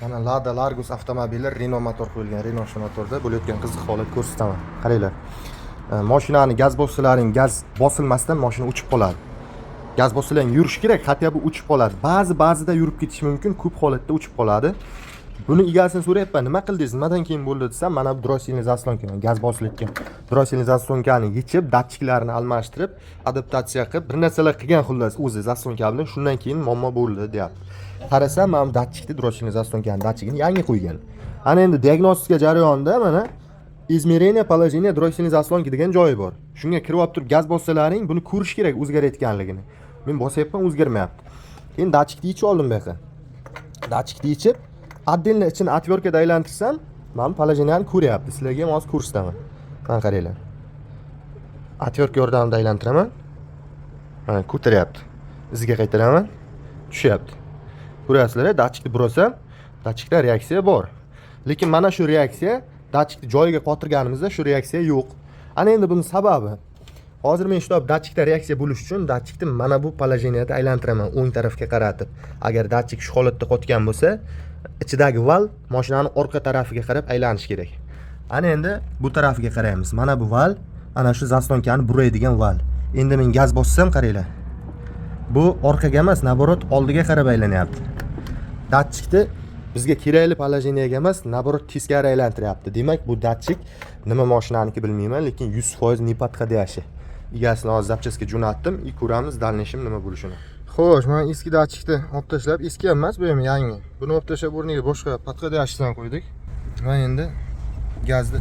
Mana Lada Largus avtomobili Renault motor qo'yilgan. Renault motorda bo'layotgan qiziq holat ko'rsataman. Qaranglar. Mashinani gaz bossalaring, gaz bosilmasdan mashina uchib qoladi. Gaz bosilang yurish kerak, hatto bu uchib qoladi. Ba'zida yurib ketish mumkin, ko'p holatda uchib qoladi. Buni egasini so'rayapman, nima qildingiz? Nimadan keyin bo'ldi desam, mana bu drosilniy zaslonka, gaz bosilayotgan. Drosilniy zaslonkani yechib, datchiklarini almashtirib, adaptatsiya qilib, bir narsalar qilgan xullas o'zi zaslonka bilan, shundan keyin muammo bo'ldi, deyapti. Qarasam, mana bu datchikni drosilniy zaslonkani datchigini yangi qo'ygan. Ana endi diagnostika jarayonida mana izmerение положения drosilniy zaslonki degan joyi bor. Shunga kirib olib turib gaz bossalaring, buni ko'rish kerak o'zgarayotganligini. Men bosyapman, o'zgarmayapti. Keyin datchikni yechib oldim bu yoqqa. Datchikni yechib отдельно ichini отверткada aylantirsam, mana положениeni ko'ryapti. Sizlarga ham hozir ko'rsataman. Mana qaranglar. Отвертка yordamida aylantiraman. Mana ko'taryapti. Iziga qaytaraman. Tushyapti. Ko'rasizlar, datchikni burasam, datchikda reaksiya bor. Lekin mana shu reaksiya datchikni joyiga qotirganimizda shu reaksiya yo'q. Ana endi buning sababi. Hozir men shu datchikda reaksiya bo'lish uchun datchikni mana bu положениеda aylantiraman o'ng tarafga qaratib. Agar datchik shu holatda qotgan bo'lsa, ichidagi val mashinaning orqa tarafiga qarab aylanish kerak. Ana endi bu tarafiga qaraymiz. Mana bu val, ana shu zaslonkani buraydigan val. Endi men gaz bossam qaranglar. Bu orqaga emas, naborot oldiga qarab aylanyapti. Datchikni bizga kerakli положениеga emas, naborot teskari aylantiryapti. Demak, bu datchik nima mashinaniki bilmayman, lekin 100% не подходящий. Egasini hozir zapchaska jo'natdim, ko'ramiz dalnishim nima bo'lishini. Xo'sh, men eski datchikni olib tashlab, eski emas, bu ham yangi. Buni olib tashlab o'rniga boshqa podходящийdan qo'ydik. Va endi gazni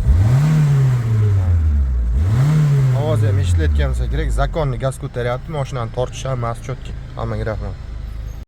ovozi ham eshitilayotgan bo'lsa kerak, zakonni gaz ko'taryapti, mashinani tortish hammasi chotki. Hammaga rahmat.